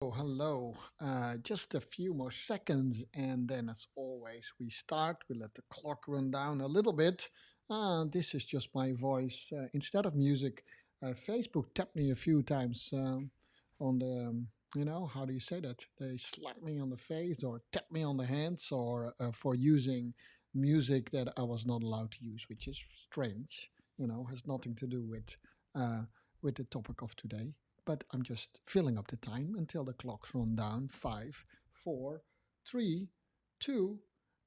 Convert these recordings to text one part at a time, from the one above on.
Oh, hello. Just a few more seconds, and then, as always, we start. We let the clock run down a little bit. This is just my voice. Instead of music, Facebook tapped me a few times on the, how do you say that? They slapped me on the face or tapped me on the hands or for using music that I was not allowed to use, which is strange. Has nothing to do uh, with the topic of today, but I'm just filling up the time until the clocks run down. Five, four, three, two,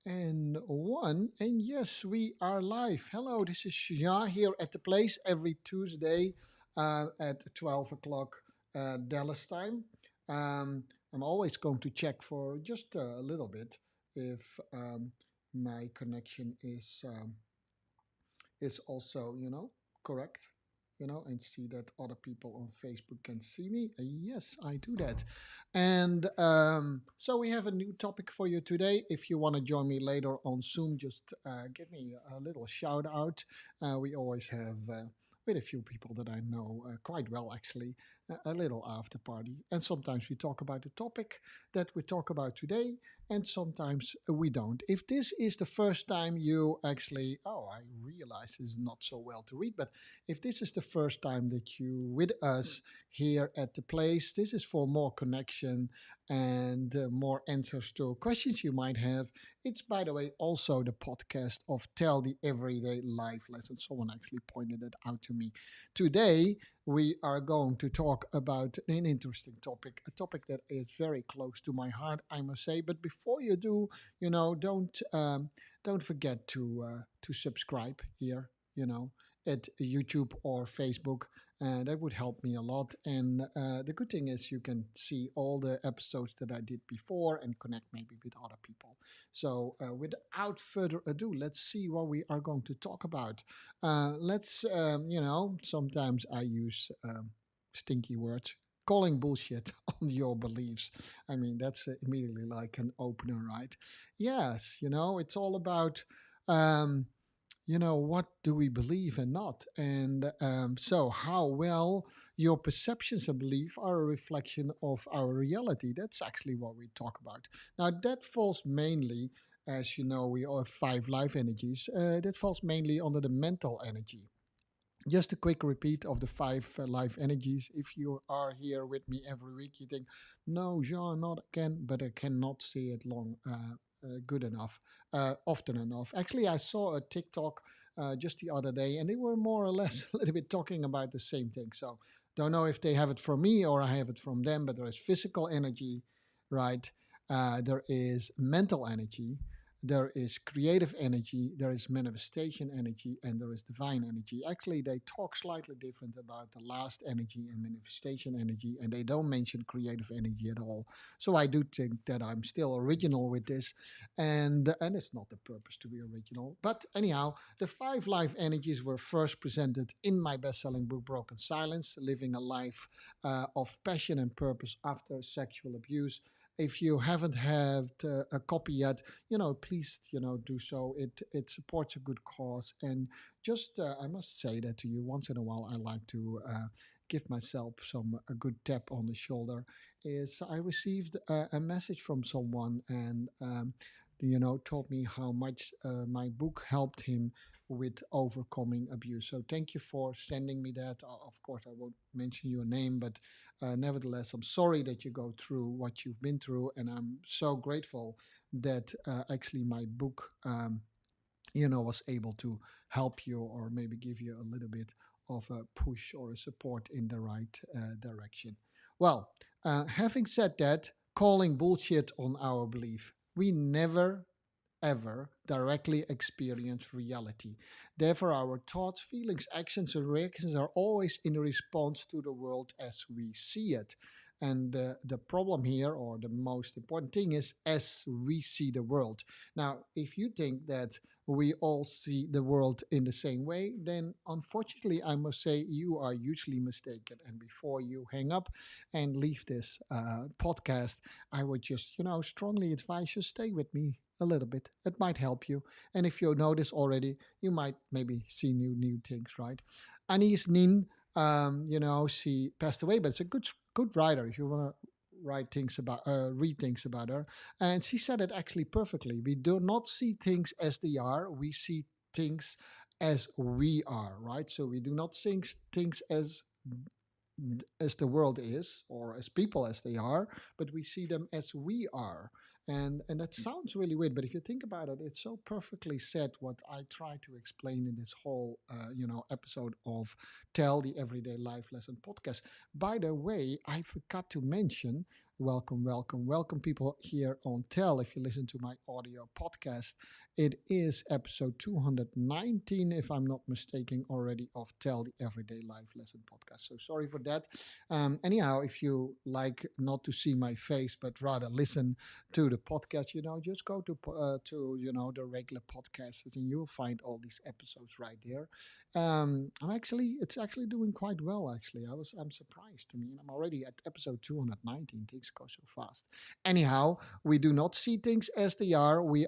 and one. And yes, we are live. Hello, this is Jean here at the place every Tuesday at 12 o'clock Dallas time. I'm always going to check for just a little bit if my connection is also, correct, and see that other people on Facebook can see me. Yes, I do that. And so we have a new topic for you today. If you want to join me later on Zoom, just give me a little shout out. We always have. With a few people that I know quite well, actually, a little after party. And sometimes we talk about the topic that we talk about today, and sometimes we don't. If this is the first time you actually, oh, I realize this is not so well to read, but if this is the first time that you with us here at the place, this is for more connection and more answers to questions you might have. It's, by the way, also the podcast of Tell the Everyday Life Lesson. Someone actually pointed it out to me. Today, we are going to talk about an interesting topic, a topic that is very close to my heart, I must say. But before you do, don't forget to subscribe here. At YouTube or Facebook. That would help me a lot. And the good thing is you can see all the episodes that I did before and connect maybe with other people. So without further ado, let's see what we are going to talk about. Sometimes I use stinky words. Calling bullshit on your beliefs. I mean, that's immediately like an opener, right? Yes, it's all about what do we believe and not? And so, how well your perceptions and belief are a reflection of our reality. That's actually what we talk about. Now, that falls mainly, as you know, we all have five life energies. That falls mainly under the mental energy. Just a quick repeat of the five life energies. If you are here with me every week, you think, no, Jean, not again, but I cannot say it good enough, often enough. Actually, I saw a TikTok just the other day, and they were more or less a little bit talking about the same thing. So, don't know if they have it from me or I have it from them, but there is physical energy, right? There is mental energy, there is creative energy, there is manifestation energy, and there is divine energy. Actually, they talk slightly different about the last energy and manifestation energy, and they don't mention creative energy at all. So I do think that I'm still original with this, and it's not the purpose to be original. But anyhow, the five life energies were first presented in my best-selling book, Broken Silence: Living a Life of Passion and Purpose After Sexual Abuse. If you haven't had a copy yet, please, do so. It supports a good cause, and just I must say that to you once in a while. I like to give myself some a good tap on the shoulder. Is I received a message from someone, and told me how much my book helped him with overcoming abuse. So thank you for sending me that. Of course, I won't mention your name, but nevertheless, I'm sorry that you go through what you've been through, and I'm so grateful that actually my book, was able to help you or maybe give you a little bit of a push or a support in the right direction. Well, having said that, calling bullshit on our belief, we never ever directly experience reality. Therefore, our thoughts, feelings, actions, and reactions are always in response to the world as we see it. And the problem here, or the most important thing, is as we see the world. Now, if you think that we all see the world in the same way, then unfortunately, I must say you are hugely mistaken. And before you hang up and leave this podcast, I would just, strongly advise you stay with me a little bit. It might help you. And if you notice already, you might maybe see new things, right? Anais Nin, she passed away, but it's a good writer. If you want to read things about her, and she said it actually perfectly. We do not see things as they are; we see things as we are, right? So we do not see things as the world is or as people as they are, but we see them as we are. And that sounds really weird, but if you think about it, it's so perfectly said what I try to explain in this whole episode of Tell the Everyday Life Lesson podcast. By the way, I forgot to mention, welcome people here on Tell. If you listen to my audio podcast, it is episode 219, if I'm not mistaken, already, of Tell the Everyday Life Lesson podcast. So sorry for that. Anyhow, if you like not to see my face, but rather listen to the podcast, just go to the regular podcasts, and you'll find all these episodes right there. It's actually doing quite well. Actually, I'm surprised. I mean, I'm already at episode 219. Things go so fast. Anyhow, we do not see things as they are. We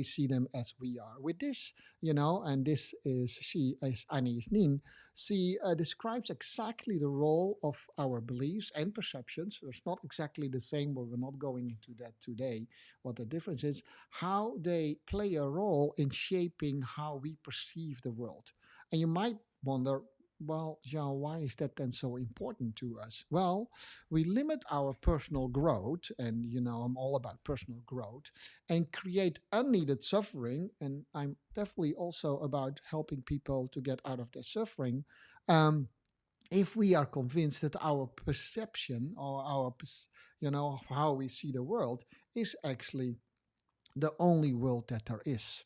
see them as we are. With this, and this is she as Anais Nin. She describes exactly the role of our beliefs and perceptions. So it's not exactly the same, but we're not going into that today. What the difference is, how they play a role in shaping how we perceive the world. And you might wonder, well, Jean, why is that then so important to us? Well, we limit our personal growth, and I'm all about personal growth, and create unneeded suffering. And I'm definitely also about helping people to get out of their suffering. Um, if we are convinced that our perception or of how we see the world is actually the only world that there is.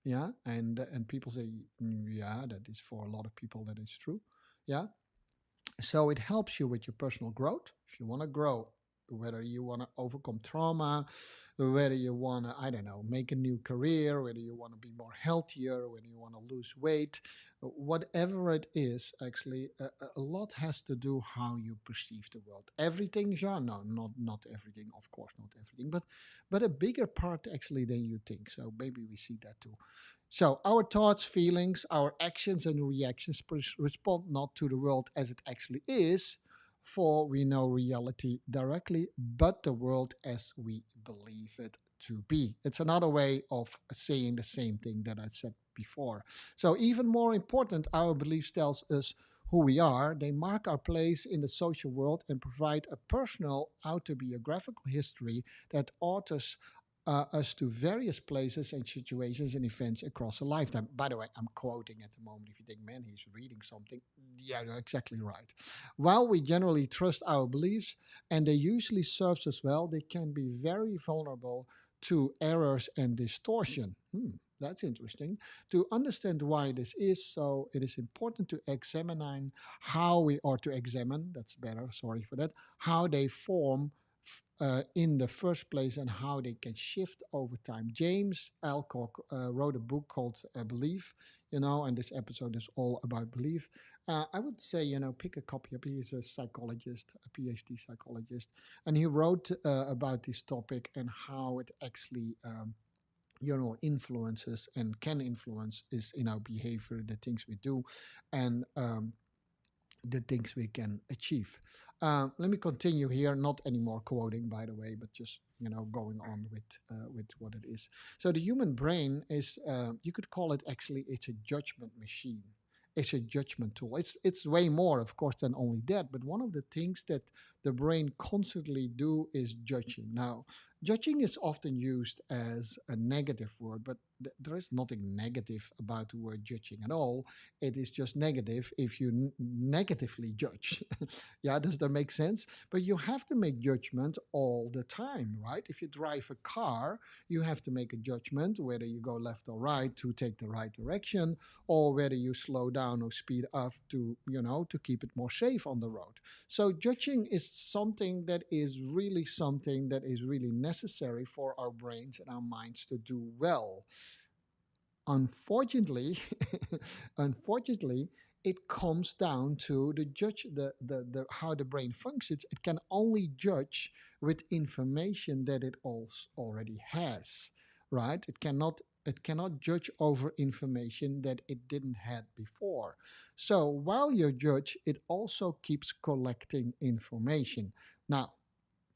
Yeah, and people say, yeah, that is for a lot of people that is true. Yeah, so it helps you with your personal growth. If you want to grow, whether you want to overcome trauma, whether you want to, I don't know, make a new career, whether you want to be more healthier, whether you want to lose weight, whatever it is, actually, a lot has to do how you perceive the world. Everything, yeah, no, not everything, of course, not everything, but a bigger part actually than you think. So maybe we see that too. So, our thoughts, feelings, our actions, and reactions respond not to the world as it actually is, for we know reality directly, but the world as we believe it to be. It's another way of saying the same thing that I said before. So, even more important, our beliefs tells us who we are. They mark our place in the social world and provide a personal autobiographical history that authors us to various places and situations and events across a lifetime. By the way, I'm quoting at the moment. If you think, man, he's reading something, yeah, you're exactly right. While we generally trust our beliefs and they usually serve us well, they can be very vulnerable to errors and distortion. That's interesting. To understand why this is so, it is important to examine how we are to examine, that's better, sorry for that, how they form in the first place and how they can shift over time. James Alcock wrote a book called Belief, and this episode is all about belief. I would say, pick a copy up. He's a psychologist, a PhD psychologist, and he wrote about this topic and how it actually influences and can influence is in our behavior, the things we do, and the things we can achieve. Let me continue here, not anymore quoting, by the way, but just going on with what it is. So the human brain is, you could call it actually, it's a judgment machine. It's a judgment tool. It's way more, of course, than only that. But one of the things that the brain constantly do is judging. Now, judging is often used as a negative word, but there is nothing negative about the word judging at all. It is just negative if you negatively judge. Yeah, does that make sense? But you have to make judgment all the time, right? If you drive a car, you have to make a judgment whether you go left or right to take the right direction, or whether you slow down or speed up to keep it more safe on the road. So judging is something that is really necessary for our brains and our minds to do well. Unfortunately, unfortunately, it comes down to the how the brain functions. It can only judge with information that it already has, right? It cannot judge over information that it didn't had before. So while you judge, it also keeps collecting information. Now,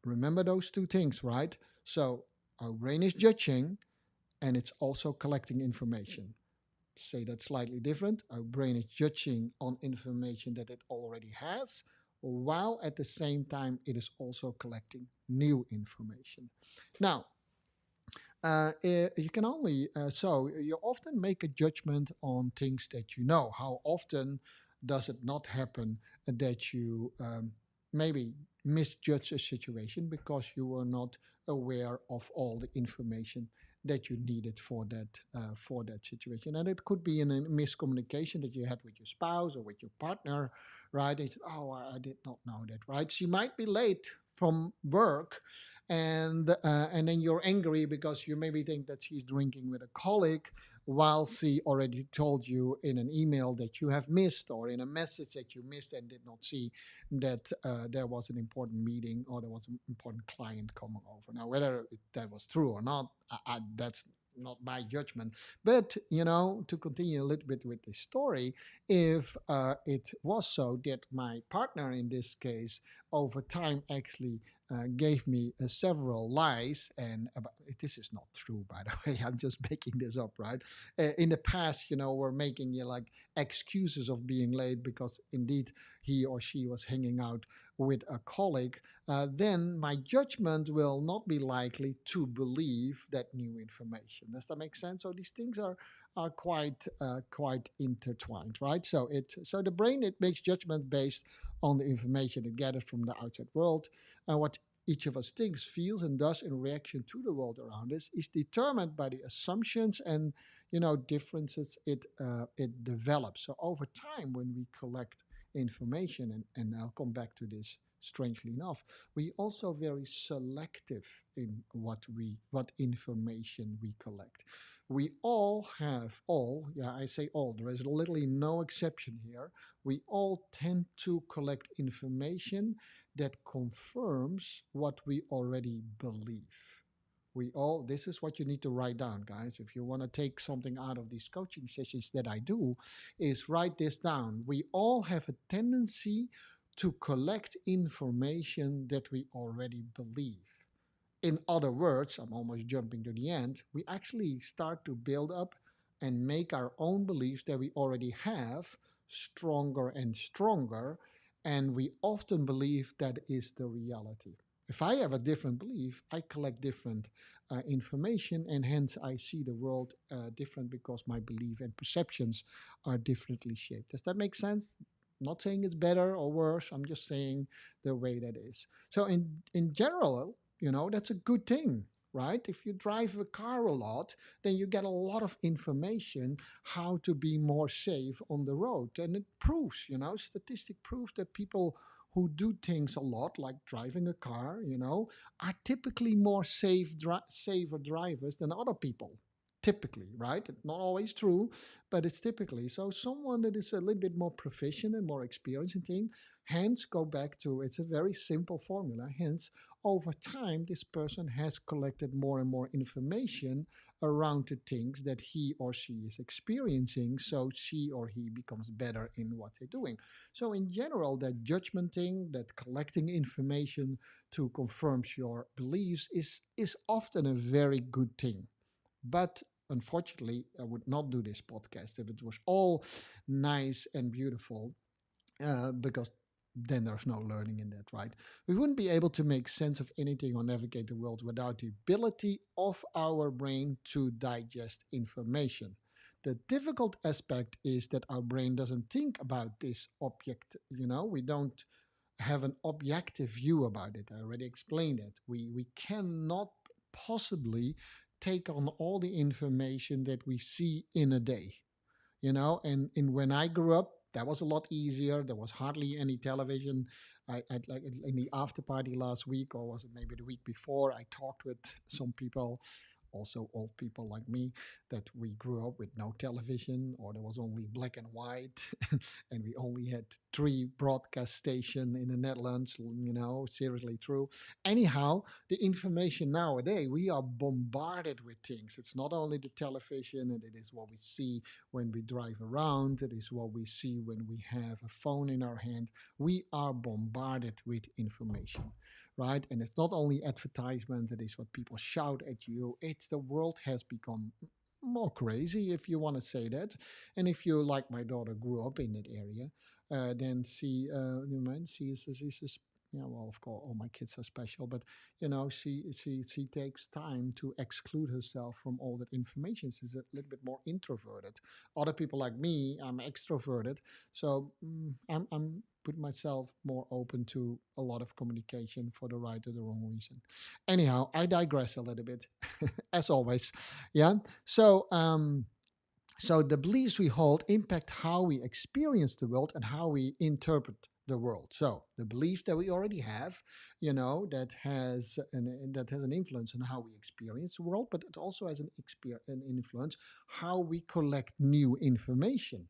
Remember those two things, right? So our brain is judging and it's also collecting information. Say that slightly different. Our brain is judging on information that it already has, while at the same time it is also collecting new information. Now, you can only so you often make a judgment on things that you know. How often does it not happen that you maybe misjudge a situation because you were not aware of all the information that you needed for that situation? And it could be in a miscommunication that you had with your spouse or with your partner, right? They said, "Oh, I did not know that," right? She might be late from work, and then you're angry because you maybe think that she's drinking with a colleague, while she already told you in an email that you have missed, or in a message that you missed and did not see that there was an important meeting or there was an important client coming over. Now, whether that was true or not, that's not my judgment. But to continue a little bit with the story, if it was so that my partner in this case over time actually gave me several lies, and about, this is not true, by the way. I'm just making this up, right? In the past, we're making like excuses of being late because indeed he or she was hanging out with a colleague. Then my judgment will not be likely to believe that new information. Does that make sense? So these things are quite intertwined, right? So the brain, it makes judgment based on the information it gathers from the outside world, and what each of us thinks, feels, and does in reaction to the world around us is determined by the assumptions and differences it develops. So over time, when we collect information, and I'll come back to this. Strangely enough, we also very selective in what information we collect. We all have all, yeah, I say all. There is literally no exception here. We all tend to collect information that confirms what we already believe. We all, this is what you need to write down, guys. If you want to take something out of these coaching sessions that I do, is write this down. We all have a tendency to collect information that we already believe. In other words, I'm almost jumping to the end, we actually start to build up and make our own beliefs that we already have stronger and stronger. And we often believe that is the reality. If I have a different belief, I collect different information, and hence I see the world different because my belief and perceptions are differently shaped. Does that make sense? I'm not saying it's better or worse. I'm just saying the way that is. So in general, that's a good thing, right? If you drive a car a lot, then you get a lot of information how to be more safe on the road. And it proves, statistic proves that people who do things a lot, like driving a car, are typically more safer drivers than other people. Typically, right? It's not always true, but it's typically. So someone that is a little bit more proficient and more experienced in things, hence go back to, it's a very simple formula. Hence, over time, this person has collected more and more information around the things that he or she is experiencing. So she or he becomes better in what they're doing. So, in general, that judgment thing, that collecting information to confirm your beliefs is often a very good thing. But unfortunately, I would not do this podcast if it was all nice and beautiful, because then there's no learning in that, right? We wouldn't be able to make sense of anything or navigate the world without the ability of our brain to digest information. The difficult aspect is that our brain doesn't think about this object. We don't have an objective view about it. I already explained it. We cannot possibly take on all the information that we see in a day. And when I grew up, that was a lot easier. There was hardly any television. I like in the after party last week, or was it maybe the week before, I talked with some people, also old people like me, that we grew up with no television, or there was only black and white, and we only had three broadcast stations in the Netherlands. Seriously true. Anyhow, the information nowadays, we are bombarded with things. It's not only the television, and it is what we see when we drive around. It is what we see when we have a phone in our hand. We are bombarded with information. right? And it's not only advertisement, it is what people shout at you. It's the world has become more crazy, if you want to say that. And if you, like my daughter, grew up in that area, then you mind, she's yeah, well, of course, all my kids are special, but she takes time to exclude herself from all that information. She's a little bit more introverted. Other people like me, I'm extroverted, so I'm put myself more open to a lot of communication for the right or the wrong reason. Anyhow, I digress a little bit, as always. Yeah. So so the beliefs we hold impact how we experience the world and how we interpret the world. So the beliefs that we already have, that has an influence on how we experience the world, but it also has an influence how we collect new information,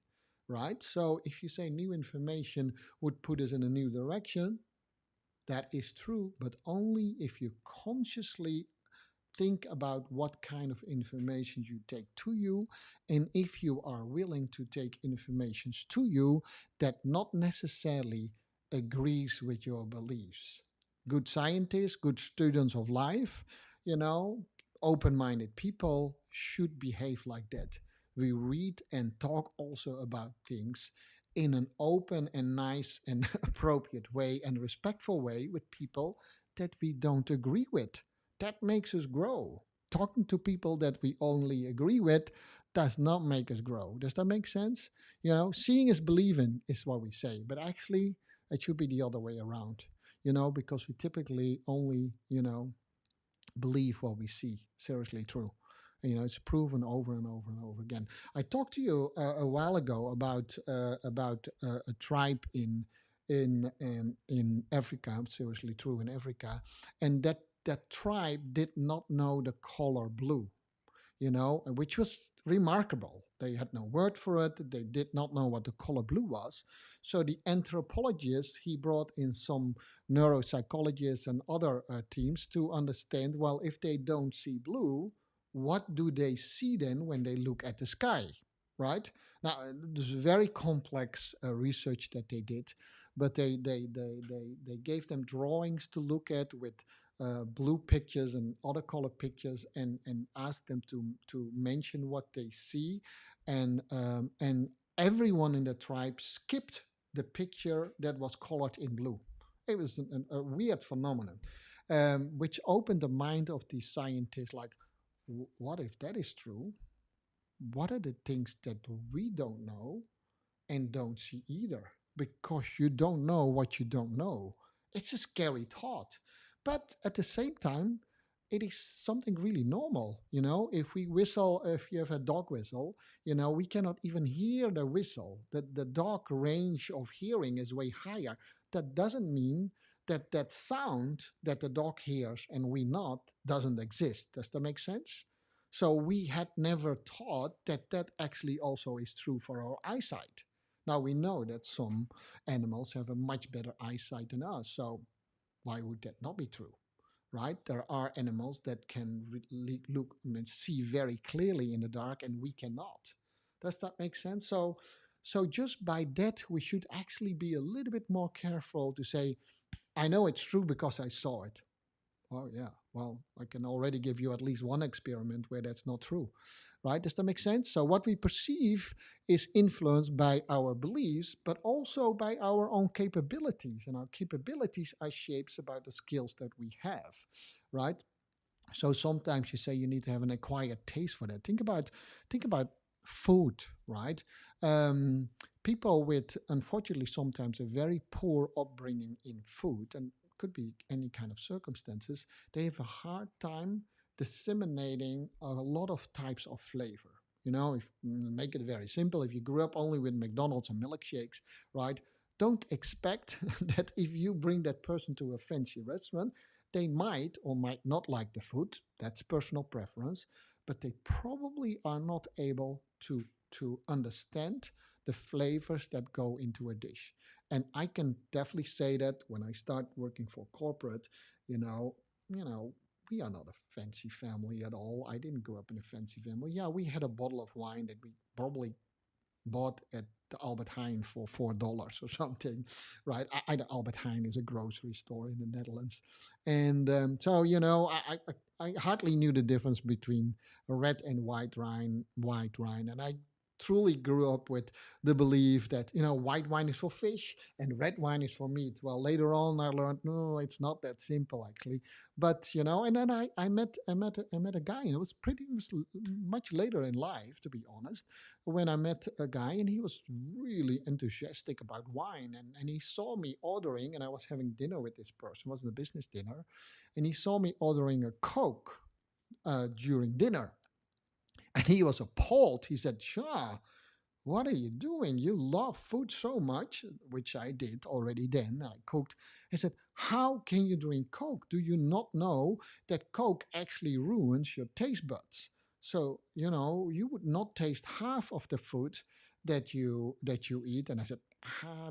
right? So if you say new information would put us in a new direction, that is true, but only if you consciously think about what kind of information you take to you, and if you are willing to take informations to you that not necessarily agrees with your beliefs. Good scientists, good students of life, you know open-minded people should behave like that. We read and talk also about things in an open and nice and appropriate way and respectful way with people that we don't agree with. That makes us grow. Talking to people that we only agree with does not make us grow. Does that make sense? Seeing is believing is what we say, but actually it should be the other way around, because we typically only, believe what we see. Seriously true. It's proven over and over and over again. I talked to you a while ago about a tribe in Africa. Seriously true, in Africa, and that tribe did not know the color blue, which was remarkable. They had no word for it. They did not know what the color blue was. So the anthropologist, he brought in some neuropsychologists and other teams to understand, well, if they don't see blue, what do they see then when they look at the sky, right? Now, this is very complex research that they did, but they gave them drawings to look at with blue pictures and other color pictures, and ask them to mention what they see, and everyone in the tribe skipped the picture that was colored in blue. It was a weird phenomenon, which opened the mind of these scientists. Like, what if that is true? What are the things that we don't know and don't see either, because you don't know what you don't know? It's a scary thought. But at the same time, it is something really normal. If we whistle, if you have a dog whistle, we cannot even hear the whistle. The dog range of hearing is way higher. That doesn't mean that that sound that the dog hears and we not doesn't exist. Does that make sense? So we had never thought that that actually also is true for our eyesight. Now we know that some animals have a much better eyesight than us. So why would that not be true? Right? There are animals that can look, I mean, see very clearly in the dark, and we cannot. Does that make sense? So just by that, we should actually be a little bit more careful to say, I know it's true because I saw it. Oh, yeah. Well, I can already give you at least one experiment where that's not true, right? Does that make sense? So, what we perceive is influenced by our beliefs, but also by our own capabilities. And our capabilities are shapes about the skills that we have, right? So sometimes you say you need to have an acquired taste for that. Think about food, right? Um, People with, unfortunately, sometimes a very poor upbringing in food, and could be any kind of circumstances, they have a hard time disseminating a lot of types of flavor. If make it very simple, if you grew up only with McDonald's and milkshakes, right? Don't expect that if you bring that person to a fancy restaurant, they might or might not like the food. That's personal preference, but they probably are not able to understand the flavors that go into a dish. And I can definitely say that when I start working for corporate, you know, you know, we are not a fancy family at all. I didn't grow up in a fancy family. Yeah, we had a bottle of wine that we probably bought at the Albert Heijn for $4 or something, right? The Albert Heijn is a grocery store in the Netherlands, and so I hardly knew the difference between red and white wine, and I truly grew up with the belief that white wine is for fish and red wine is for meat. Well, later on I learned no, it's not that simple actually. But and then I met a guy, and it was much later in life, to be honest, when I met a guy, and he was really enthusiastic about wine, and he saw me ordering, and I was having dinner with this person. It was a business dinner, and he saw me ordering a Coke during dinner, and he was appalled. He said, "Sure, what are you doing? You love food so much," which I did already then. I cooked. I said, "How can you drink Coke? Do you not know that Coke actually ruins your taste buds? So, you would not taste half of the food that you eat." And I said,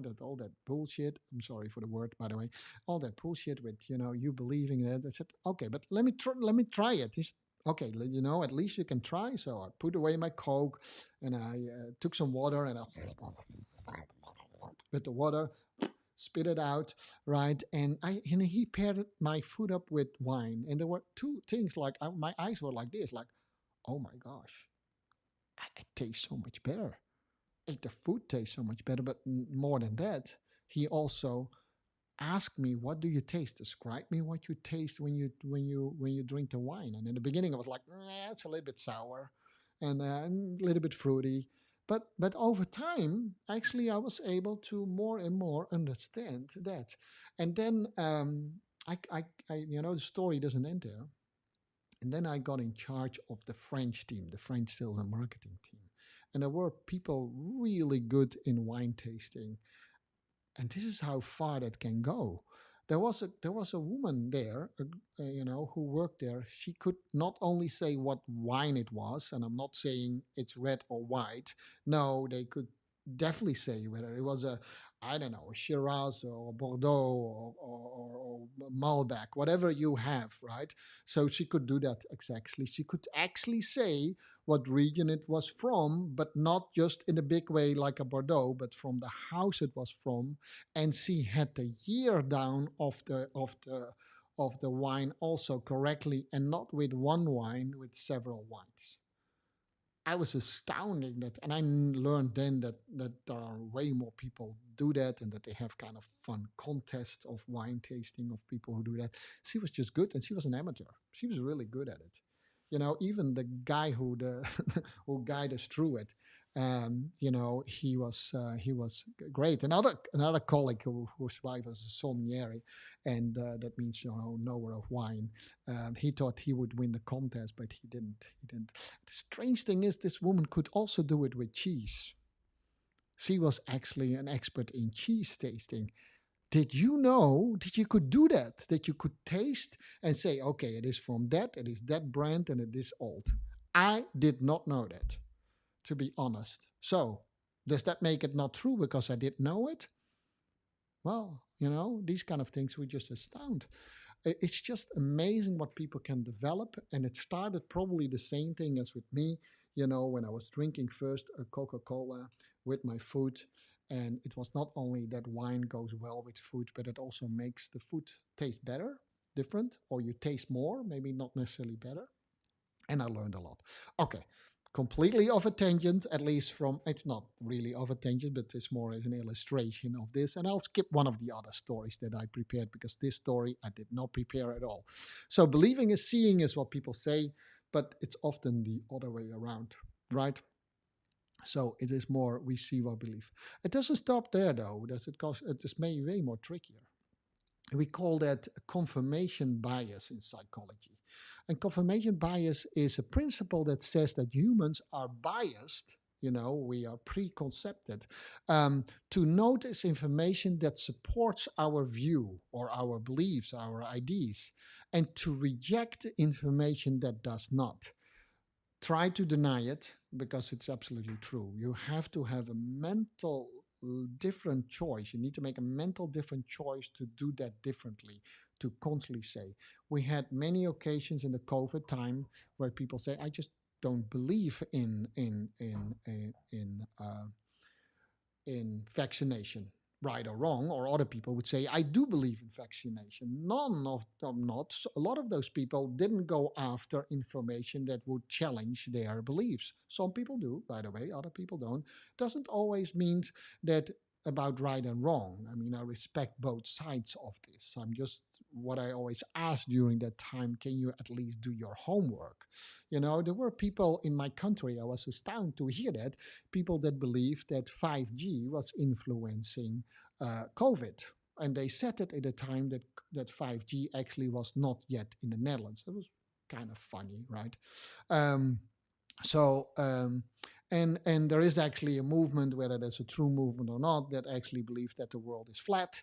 that all that bullshit. I'm sorry for the word, by the way. All that bullshit with, you believing that. I said, "Okay, but let me try it." He said, "Okay, at least you can try." So I put away my Coke, and I took some water, and I with the water spit it out, right? And he paired my food up with wine, and there were two things, like my eyes were like this, like, oh my gosh, it tastes so much better. The food tastes so much better, but more than that, he also ask me, "What do you taste? Describe me what you taste when you drink the wine." And in the beginning I was like, it's a little bit sour and a little bit fruity. But over time, actually, I was able to more and more understand that. And then the story doesn't end there. And then I got in charge of the French team, the French sales and marketing team. And there were people really good in wine tasting, and this is how far that can go. There was a woman there, who worked there. She could not only say what wine it was, and I'm not saying it's red or white. No, they could definitely say whether it was a, I don't know, a Shiraz or a Bordeaux or Malbec, whatever you have, right? So she could do that exactly. She could actually say what region it was from, but not just in a big way like a Bordeaux, but from the house it was from, and she had the year down of the wine also correctly, and not with one wine, with several wines. I was astounded that, and I learned then that there are way more people do that, and that they have kind of fun contests of wine tasting of people who do that. She was just good, and she was an amateur. She was really good at it. Even the guy who who guided us through it, he was great. Another colleague whose wife was a sommelier, and that means knower of wine. He thought he would win the contest, but he didn't. He didn't. The strange thing is, this woman could also do it with cheese. She was actually an expert in cheese tasting. Did you know that you could do that? That you could taste and say, okay, it is from that, it is that brand, and it is old. I did not know that, to be honest. So, does that make it not true because I didn't know it? Well, these kind of things we just astound. It's just amazing what people can develop. And it started probably the same thing as with me, when I was drinking first a Coca Cola with my food. And it was not only that wine goes well with food, but it also makes the food taste better, different, or you taste more, maybe not necessarily better. And I learned a lot. Okay, completely off a tangent, at least from, it's not really off a tangent, but it's more as an illustration of this. And I'll skip one of the other stories that I prepared, because this story I did not prepare at all. So, believing is seeing is what people say, but it's often the other way around, right? So it is more we see what believe. It doesn't stop there though. Does it? Cause it is way more trickier. We call that confirmation bias in psychology. And confirmation bias is a principle that says that humans are biased, we are preconcepted, to notice information that supports our view or our beliefs, our ideas, and to reject information that does not. Try to deny it, because it's absolutely true. You have to have a mental different choice. You need to make a mental different choice to do that differently, to constantly say. We had many occasions in the COVID time where people say, I just don't believe in in vaccination, right or wrong, or other people would say, I do believe in vaccination. None of them not. A lot of those people didn't go after information that would challenge their beliefs. Some people do, by the way, other people don't. Doesn't always mean that about right and wrong. I mean, I respect both sides of this. I'm just what I always ask during that time, can you at least do your homework? You know, there were people in my country, I was astounded to hear that, people that believed that 5G was influencing COVID. And they said it at a time that 5G actually was not yet in the Netherlands. It was kind of funny, right? Um, so and there is actually a movement, whether that's a true movement or not, that actually believes that the world is flat,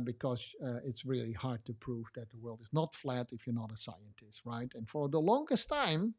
because it's really hard to prove that the world is not flat if you're not a scientist, right? And for the longest time,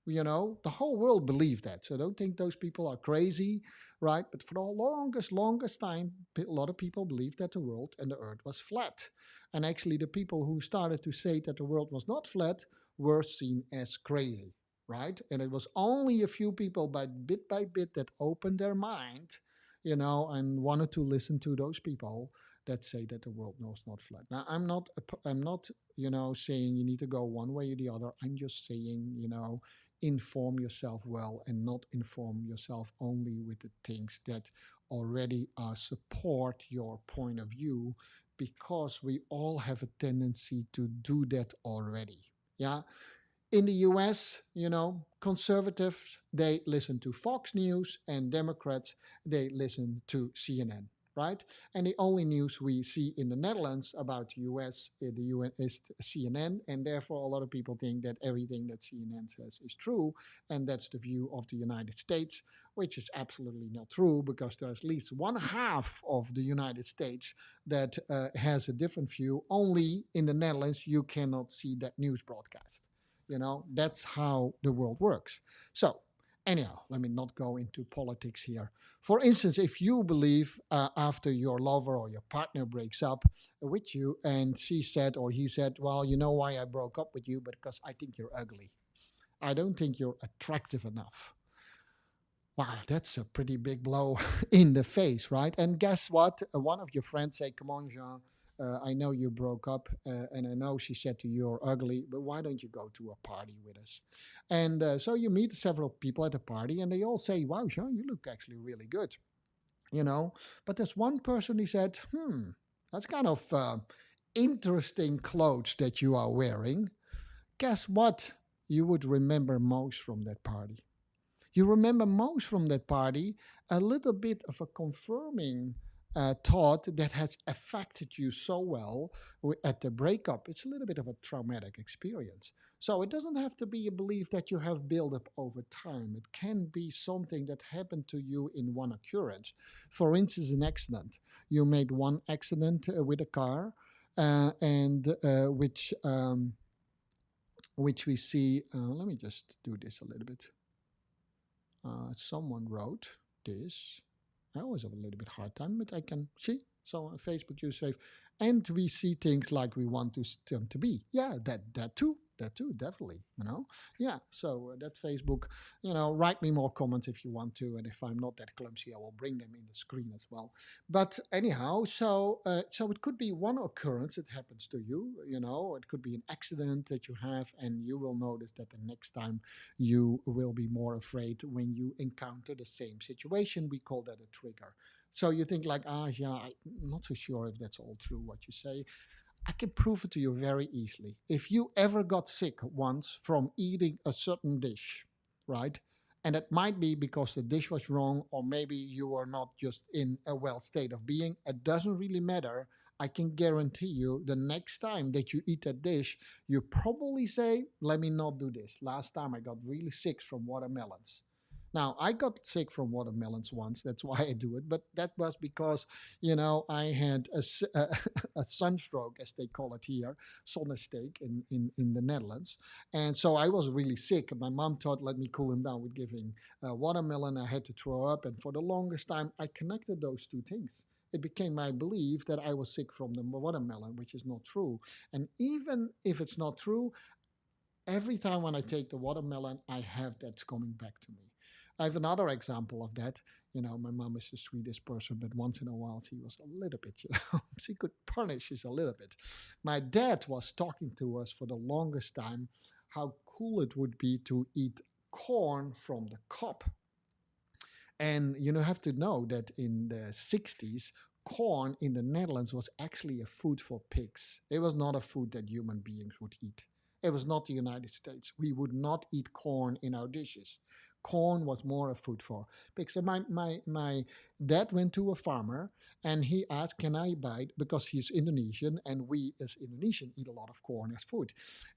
you know, the whole world believed that. So don't think those people are crazy, right? But for the longest time, a lot of people believed that the world and the earth was flat. And actually, the people who started to say that the world was not flat were seen as crazy, right? And it was only a few people by bit that opened their mind, you know, and wanted to listen to those people that say that the world was not flat. Now, I'm not, you know, saying you need to go one way or the other. I'm just saying, you know, inform yourself well and not inform yourself only with the things that already support your point of view, because we all have a tendency to do that already. Yeah, in the US, you know, conservatives, they listen to Fox News, and Democrats, they listen to CNN, right? And the only news we see in the Netherlands about the US, the UN is CNN, and therefore a lot of people think that everything that CNN says is true, and that's the view of the United States, which is absolutely not true, because there's at least one half of the United States that has a different view. Only in the Netherlands you cannot see that news broadcast. You know, that's how the world works. So, anyhow, let me not go into politics here. For instance, if you believe after your lover or your partner breaks up with you, and she said or he said, well, you know why I broke up with you? Because I think you're ugly. I don't think you're attractive enough. Wow, that's a pretty big blow in the face, right? And guess what? One of your friends say, "Come on, Jean. I know you broke up, and I know she said to you you're ugly, but why don't you go to a party with us?" And so you meet several people at the party, and they all say, "Wow, Jean, you look actually really good," you know. But there's one person who said, that's kind of interesting clothes that you are wearing." Guess what? You would remember most from that party. You remember most from that party a little bit of a confirming thought that has affected you so well at the breakup. It's a little bit of a traumatic experience. So it doesn't have to be a belief that you have built up over time. It can be something that happened to you in one occurrence. For instance, an accident. You made one accident with a car, and which we see. Let me just do this a little bit. Someone wrote this. I always have a little bit hard time, but I can see. So on Facebook, you say, and we see things like we want them to be. Yeah, that too, definitely. You know, yeah. So that Facebook, you know, write me more comments if you want to, and if I'm not that clumsy, I will bring them in the screen as well. But anyhow, so it could be one occurrence that happens to you. You know, it could be an accident that you have, and you will notice that the next time you will be more afraid when you encounter the same situation. We call that a trigger. So you think like, yeah, I'm not so sure if that's all true what you say. I can prove it to you very easily. If you ever got sick once from eating a certain dish, right? And it might be because the dish was wrong, or maybe you were not just in a well state of being. It doesn't really matter. I can guarantee you the next time that you eat that dish, you probably say, let me not do this. Last time I got really sick from watermelons. Now, I got sick from watermelons once. That's why I do it. But that was because, you know, I had a sunstroke, as they call it here, zonnesteek in the Netherlands. And so I was really sick. And my mom thought, let me cool him down with giving watermelon. I had to throw up. And for the longest time, I connected those two things. It became my belief that I was sick from the watermelon, which is not true. And even if it's not true, every time when I take the watermelon, I have that coming back to me. I have another example of that. My mom is the sweetest person, but once in a while she was a little bit, she could punish us a little bit. My dad was talking to us for the longest time how cool it would be to eat corn from the cob. And have to know that in the 60s, corn in the Netherlands was actually a food for pigs. It was not a food that human beings would eat. It was not the United States. We would not eat corn in our dishes. Corn was more a food for pigs. So my dad went to a farmer and he asked, can I buy it? Because he's Indonesian and we as Indonesian eat a lot of corn as food.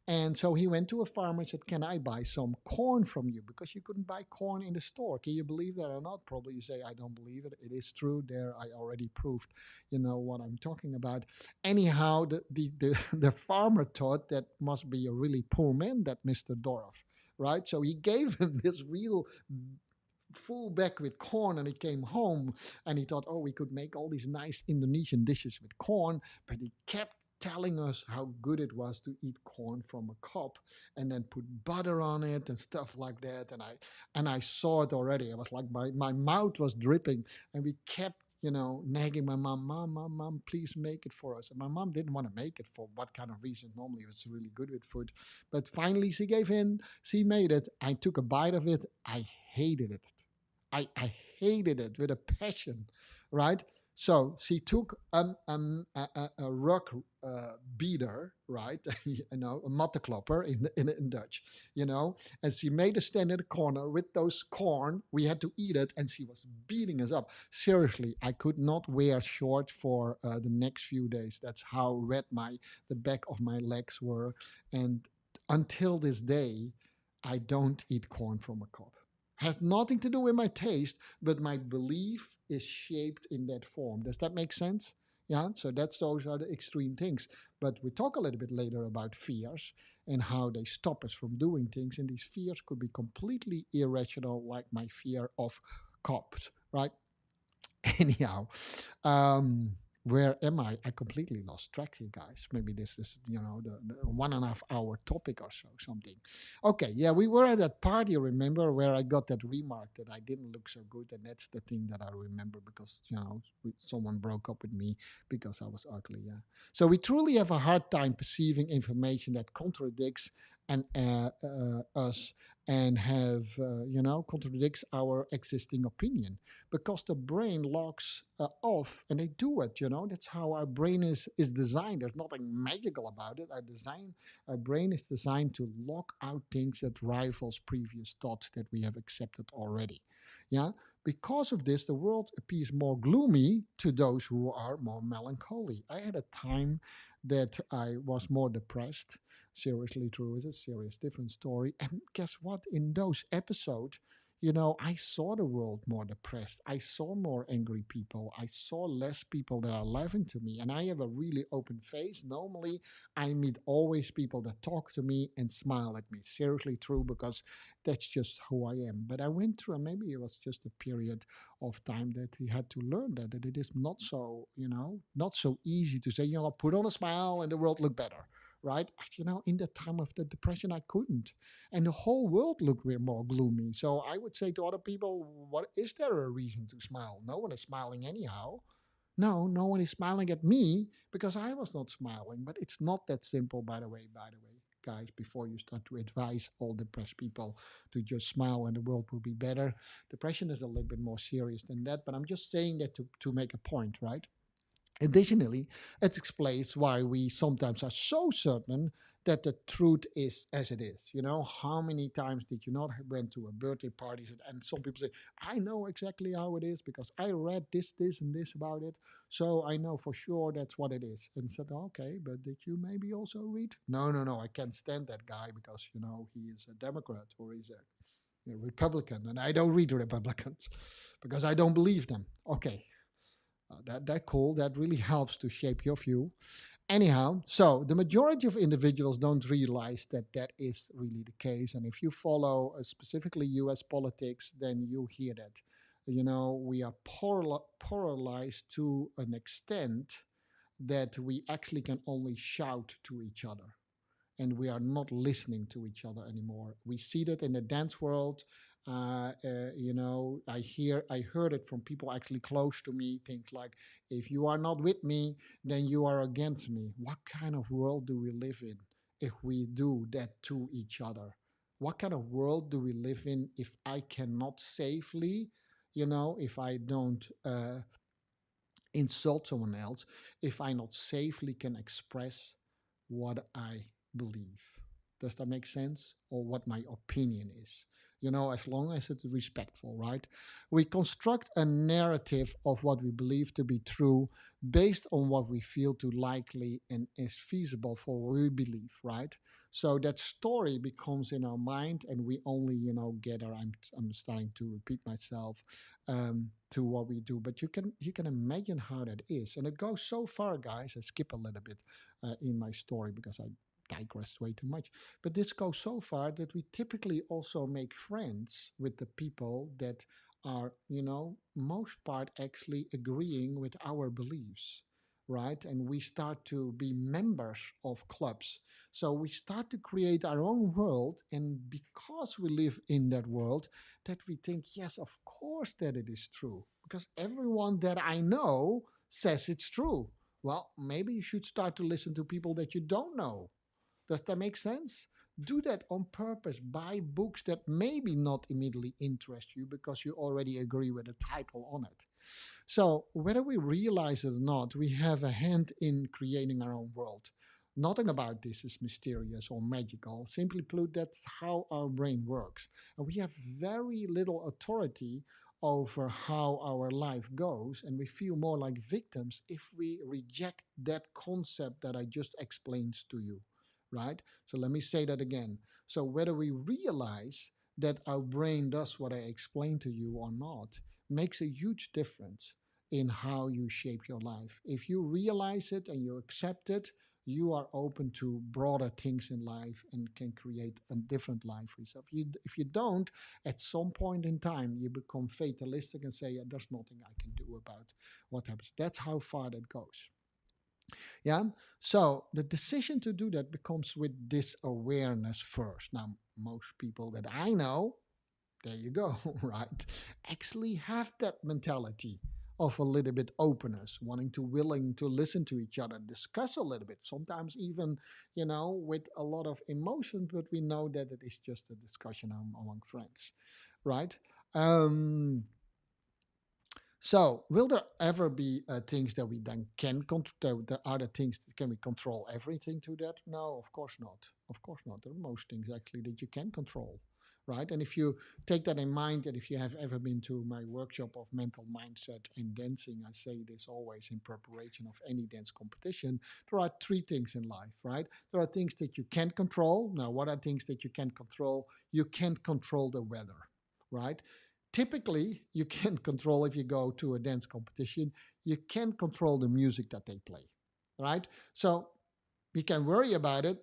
And so he went to a farmer and said, can I buy some corn from you? Because you couldn't buy corn in the store. Can you believe that or not? Probably you say, I don't believe it. It is true. There, I already proved, what I'm talking about. Anyhow, the farmer thought that must be a really poor man, that Mr. Dorf, right? So he gave him this real full bag with corn and he came home and he thought, oh, we could make all these nice Indonesian dishes with corn, but he kept telling us how good it was to eat corn from a cob and then put butter on it and stuff like that. And I saw it already. I was like, my mouth was dripping, and we kept nagging my mom, please make it for us. And my mom didn't want to make it for what kind of reason. Normally, it's really good with food. But finally, she gave in. She made it. I took a bite of it. I hated it. I hated it with a passion, right? So she took a rock beater, right? A matteklopper in Dutch, and she made us stand in the corner with those corn. We had to eat it, and she was beating us up. Seriously, I could not wear shorts for the next few days. That's how red the back of my legs were, and until this day, I don't eat corn from a cob. Has nothing to do with my taste, but my belief is shaped in that form. Does that make sense? Yeah, so those are the extreme things. But we talk a little bit later about fears and how they stop us from doing things. And these fears could be completely irrational, like my fear of cops, right? Anyhow, um, where am I? I completely lost track here, guys. Maybe this is, the 1.5 hour topic or so, something. Okay, yeah, we were at that party, remember, where I got that remark that I didn't look so good. And that's the thing that I remember because, someone broke up with me because I was ugly, yeah. So we truly have a hard time perceiving information that contradicts and us and contradicts our existing opinion because the brain locks off and they do it. That's how our brain is designed. There's nothing magical about it. Our brain is designed to lock out things that rivals previous thoughts that we have accepted already. Yeah, because of this the world appears more gloomy to those who are more melancholy. I had a time that I was more depressed. Seriously true, is a serious different story. And guess what, in those episodes, I saw the world more depressed. I saw more angry people. I saw less people that are laughing to me. And I have a really open face. Normally, I meet always people that talk to me and smile at me. Seriously true, because that's just who I am. But I went through, and maybe it was just a period of time that he had to learn that it is not so, not so easy to say, put on a smile and the world look better, right? In the time of the depression, I couldn't, and the whole world looked more gloomy. So I would say to other people, what is there a reason to smile? No one is smiling anyhow. No, no one is smiling at me because I was not smiling. But it's not that simple, by the way, guys, before you start to advise all depressed people to just smile and the world will be better. Depression is a little bit more serious than that, but I'm just saying that to make a point, right? Additionally, it explains why we sometimes are so certain that the truth is as it is. How many times did you not went to a birthday party and some people say, I know exactly how it is because I read this, and this about it. So I know for sure that's what it is. And said, okay, but did you maybe also read? No, no, no, I can't stand that guy because, he is a Democrat or he's a Republican, and I don't read Republicans because I don't believe them. Okay, that cool. That really helps to shape your view. Anyhow, so the majority of individuals don't realize that that is really the case. And if you follow specifically U.S. politics, then you hear that. We are polarized to an extent that we actually can only shout to each other and we are not listening to each other anymore. We see that in the dance world. I heard it from people actually close to me. Things like, "If you are not with me, then you are against me." What kind of world do we live in if we do that to each other? What kind of world do we live in if I cannot safely, if I don't insult someone else, if I not safely can express what I believe? Does that make sense? Or what my opinion is? As long as it's respectful, right? We construct a narrative of what we believe to be true based on what we feel to likely and is feasible for what we believe, right? So that story becomes in our mind, and we only, gather. I'm starting to repeat myself to what we do, but you can imagine how that is, and it goes so far, guys. I skip a little bit in my story because I digressed way too much. But this goes so far that we typically also make friends with the people that are, most part actually agreeing with our beliefs, right? And we start to be members of clubs. So we start to create our own world, and because we live in that world, that we think, yes, of course that it is true, because everyone that I know says it's true. Well, maybe you should start to listen to people that you don't know. Does that make sense? Do that on purpose. Buy books that maybe not immediately interest you because you already agree with the title on it. So, whether we realize it or not, we have a hand in creating our own world. Nothing about this is mysterious or magical. Simply put, that's how our brain works. And we have very little authority over how our life goes, and we feel more like victims if we reject that concept that I just explained to you, right? So, let me say that again. So, whether we realize that our brain does what I explained to you or not makes a huge difference in how you shape your life. If you realize it and you accept it, you are open to broader things in life and can create a different life for yourself. If you don't, at some point in time, you become fatalistic and say, yeah, there's nothing I can do about what happens. That's how far that goes. Yeah. So the decision to do that becomes with this awareness first. Now, most people that I know, there you go, right, actually have that mentality of a little bit openness, wanting to willing to listen to each other, discuss a little bit, sometimes even, with a lot of emotion, but we know that it is just a discussion among friends, right? Um, so, will there ever be things that we then can control? There are the things that can we control everything to that? No, of course not. Of course not. There are most things actually that you can control, right? And if you take that in mind, and if you have ever been to my workshop of mental mindset and dancing, I say this always in preparation of any dance competition. There are three things in life, right? There are things that you can control. Now, what are things that you can control? You can't control the weather, right? Typically you can control, if you go to a dance competition, you can control the music that they play, right? So you can worry about it,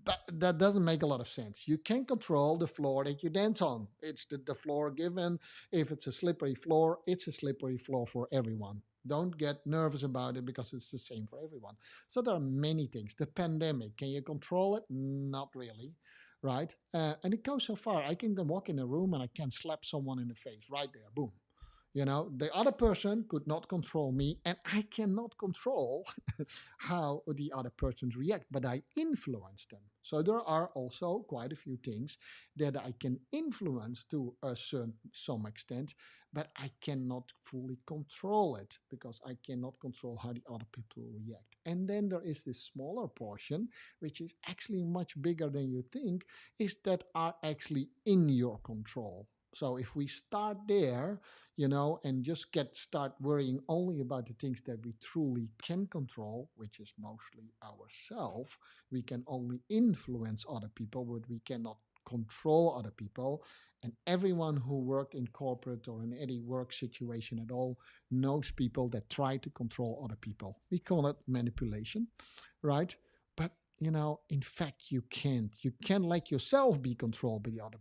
but that doesn't make a lot of sense. You can control the floor that you dance on. It's the floor given. If it's a slippery floor, it's a slippery floor for everyone. Don't get nervous about it because it's the same for everyone. So there are many things. The pandemic, can you control it? Not really, right? And it goes so far. I can go walk in a room and I can slap someone in the face right there. Boom. The other person could not control me, and I cannot control how the other persons react, but I influence them. So there are also quite a few things that I can influence to a certain some extent, but I cannot fully control it because I cannot control how the other people react. And then there is this smaller portion, which is actually much bigger than you think, is that are actually in your control. So if we start there, and just start worrying only about the things that we truly can control, which is mostly ourselves. We can only influence other people, but we cannot control other people. And everyone who worked in corporate or in any work situation at all knows people that try to control other people. We call it manipulation, right? But in fact, you can't. You can let yourself be controlled by the other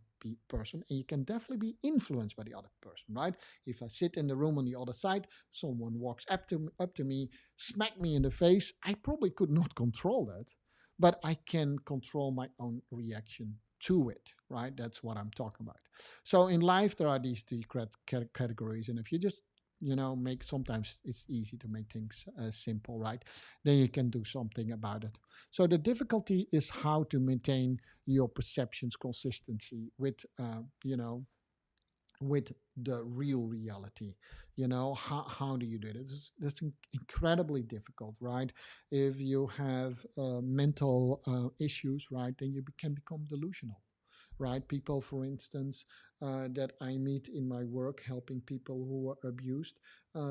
person, and you can definitely be influenced by the other person, right? If I sit in the room on the other side, someone walks up to me, smack me in the face, I probably could not control that, but I can control my own reaction to it, right? That's what I'm talking about. So in life, there are these three categories, and if you just make, sometimes it's easy to make things simple, right? Then you can do something about it. So the difficulty is how to maintain your perceptions consistency with the real reality. How do you do it? That's incredibly difficult, right? If you have mental issues, right, then you can become delusional, right? People, for instance, that I meet in my work helping people who are abused,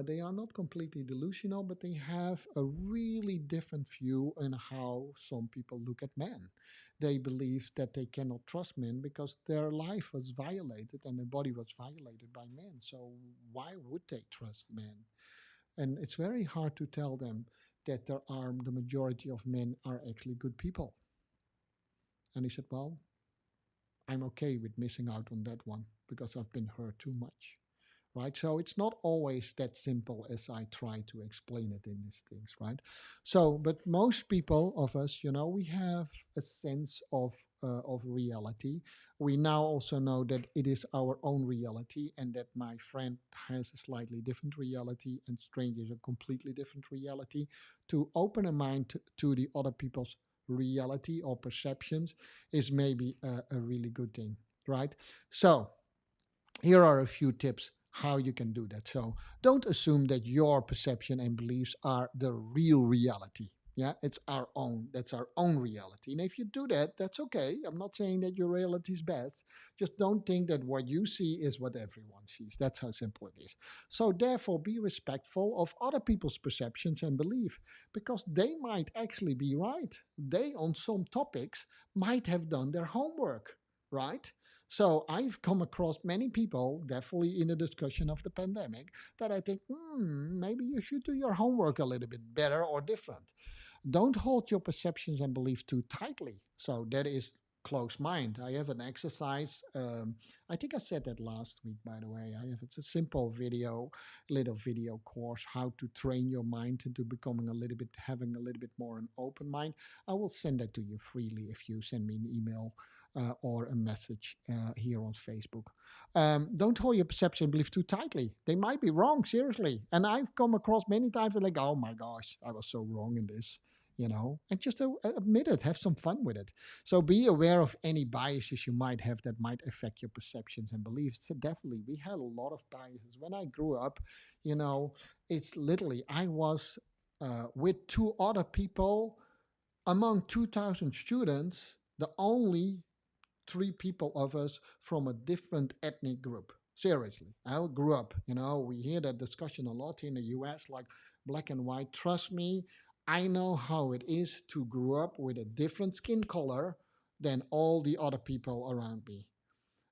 they are not completely delusional, but they have a really different view on how some people look at men. They believe that they cannot trust men because their life was violated and their body was violated by men. So why would they trust men? And it's very hard to tell them that the majority of men are actually good people. And he said, well, I'm okay with missing out on that one because I've been hurt too much. Right? So it's not always that simple as I try to explain it in these things, right? So, but most people of us, we have a sense of reality. We now also know that it is our own reality, and that my friend has a slightly different reality, and strangers a completely different reality. To open a mind to the other people's reality or perceptions is maybe a really good thing, right? So here are a few tips how you can do that. So don't assume that your perception and beliefs are the real reality. Yeah, it's our own. That's our own reality. And if you do that, that's okay. I'm not saying that your reality is bad. Just don't think that what you see is what everyone sees. That's how simple it is. So therefore, be respectful of other people's perceptions and belief, because they might actually be right. They, on some topics, might have done their homework, right? So I've come across many people, definitely in the discussion of the pandemic, that I think, maybe you should do your homework a little bit better or different. Don't hold your perceptions and beliefs too tightly. So that is close mind. I have an exercise. I think I said that last week, by the way. It's a simple little video course, how to train your mind into becoming having a little bit more an open mind. I will send that to you freely if you send me an email or a message here on Facebook. Don't hold your perception and belief too tightly. They might be wrong, seriously. And I've come across many times that like, oh my gosh, I was so wrong in this. And just admit it, have some fun with it. So be aware of any biases you might have that might affect your perceptions and beliefs. So definitely, we had a lot of biases. When I grew up, it's literally, I was with two other people among 2,000 students, the only three people of us from a different ethnic group. Seriously, I grew up, we hear that discussion a lot in the US, like black and white. Trust me, I know how it is to grow up with a different skin color than all the other people around me.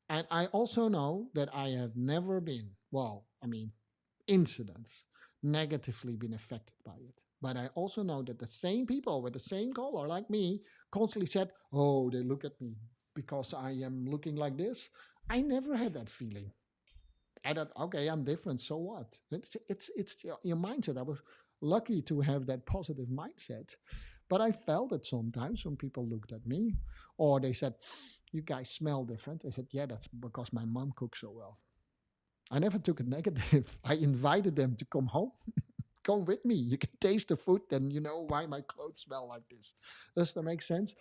And I also know that I have never been, incidents negatively been affected by it. But I also know that the same people with the same color like me constantly said, oh, they look at me because I am looking like this. I never had that feeling. I thought, okay, I'm different, so what? It's your mindset. I was lucky to have that positive mindset. But I felt it sometimes when people looked at me or they said, you guys smell different. I said, yeah, that's because my mom cooks so well. I never took it negative. I invited them to come home. Come with me. You can taste the food, then you know why my clothes smell like this. Does that make sense?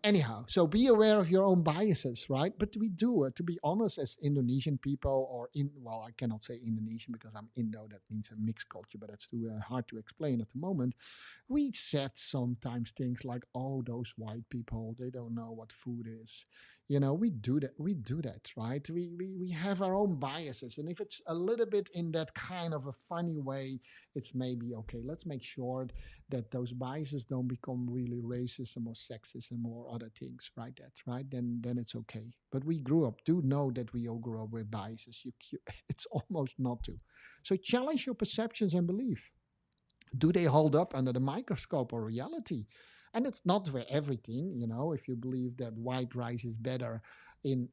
Anyhow, so be aware of your own biases, right? But we do, to be honest, as Indonesian people, I cannot say Indonesian because I'm Indo, that means a mixed culture, but that's too hard to explain at the moment. We said sometimes things like, oh, those white people, they don't know what food is. We do that, right? We have our own biases. And if it's a little bit in that kind of a funny way, it's maybe okay. Let's make sure that those biases don't become really racism or sexism or other things, right? Then it's okay. But we grew up, do know that we all grew up with biases. It's almost not to. So challenge your perceptions and belief. Do they hold up under the microscope or reality? And it's not for everything, if you believe that white rice is better in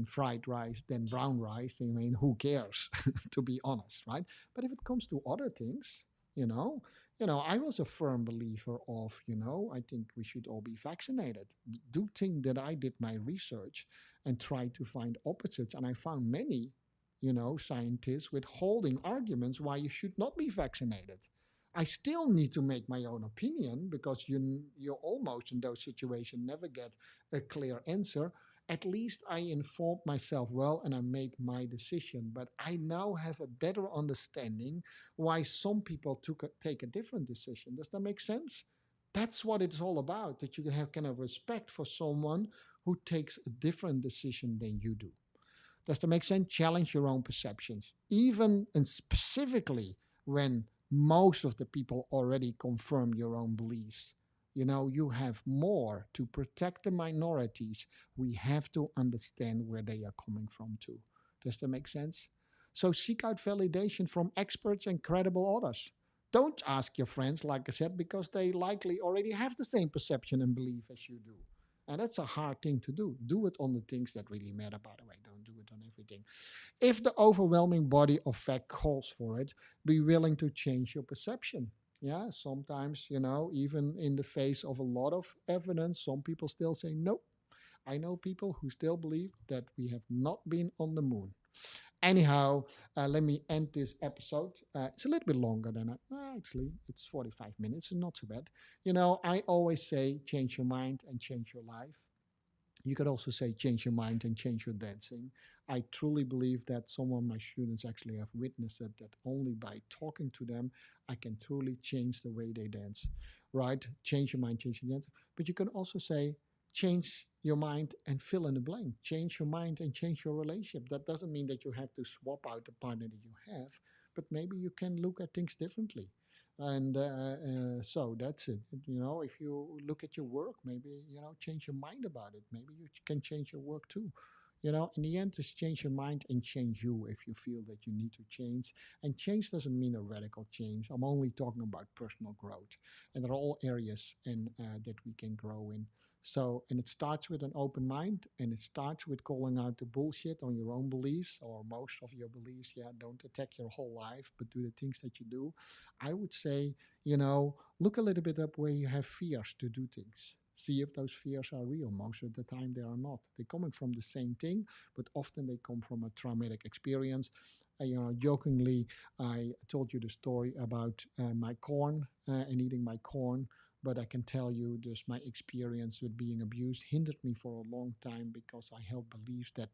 fried rice than brown rice, I mean, who cares? To be honest, right? But if it comes to other things, you know I was a firm believer of, I think we should all be vaccinated. Do think that I did my research and tried to find opposites, and I found many, scientists withholding arguments why you should not be vaccinated. I still need to make my own opinion because you almost in those situations never get a clear answer. At least I informed myself well and I made my decision. But I now have a better understanding why some people take a different decision. Does that make sense? That's what it's all about. That you have kind of respect for someone who takes a different decision than you do. Does that make sense? Challenge your own perceptions, even and specifically when most of the people already confirm your own beliefs. You have more to protect the minorities. We have to understand where they are coming from, too. Does that make sense? So seek out validation from experts and credible others. Don't ask your friends, like I said, because they likely already have the same perception and belief as you do. And that's a hard thing to do. Do it on the things that really matter, by the way. Don't do it on everything. If the overwhelming body of fact calls for it, be willing to change your perception. Yeah, sometimes, even in the face of a lot of evidence, some people still say no. I know people who still believe that we have not been on the moon. Anyhow, let me end this episode. It's a little bit longer than actually, it's 45 minutes, not too bad. I always say change your mind and change your life. You could also say change your mind and change your dancing. I truly believe that some of my students actually have witnessed it, that only by talking to them, I can truly change the way they dance, right? Change your mind, change your dance. But you can also say change your mind and fill in the blank. Change your mind and change your relationship. That doesn't mean that you have to swap out the partner that you have, but maybe you can look at things differently. And so that's it. If you look at your work, maybe, change your mind about it. Maybe you can change your work too. In the end, just change your mind and change you if you feel that you need to change. And change doesn't mean a radical change. I'm only talking about personal growth. And there are all areas that we can grow in. So, and it starts with an open mind, and it starts with calling out the bullshit on your own beliefs or most of your beliefs. Yeah, don't attack your whole life, but do the things that you do. I would say, look a little bit up where you have fears to do things. See if those fears are real. Most of the time, they are not. They're coming from the same thing, but often they come from a traumatic experience. Jokingly, I told you the story about my corn and eating my corn. But I can tell you, just my experience with being abused hindered me for a long time because I held beliefs that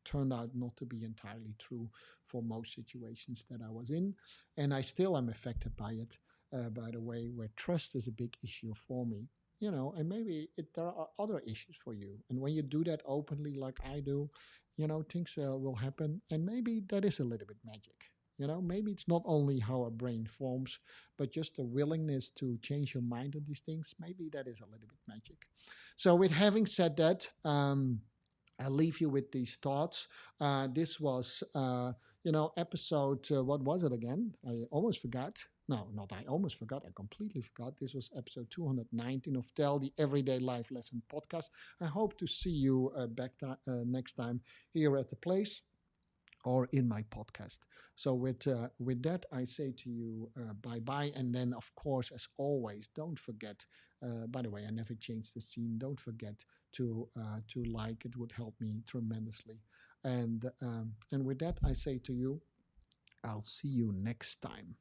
turned out not to be entirely true for most situations that I was in. And I still am affected by it, by the way, where trust is a big issue for me. And maybe there are other issues for you. And when you do that openly, like I do, things will happen. And maybe that is a little bit magic. Maybe it's not only how a brain forms, but just the willingness to change your mind on these things. Maybe that is a little bit magic. So, with having said that, I'll leave you with these thoughts. This was, episode, what was it again? I almost forgot. No, not I almost forgot. I completely forgot. This was episode 219 of Tell the Everyday Life Lesson podcast. I hope to see you next time here at the place or in my podcast. So with that, I say to you bye bye, and then of course, as always, don't forget. By the way, I never changed the scene. Don't forget to like. It would help me tremendously. And with that, I say to you, I'll see you next time.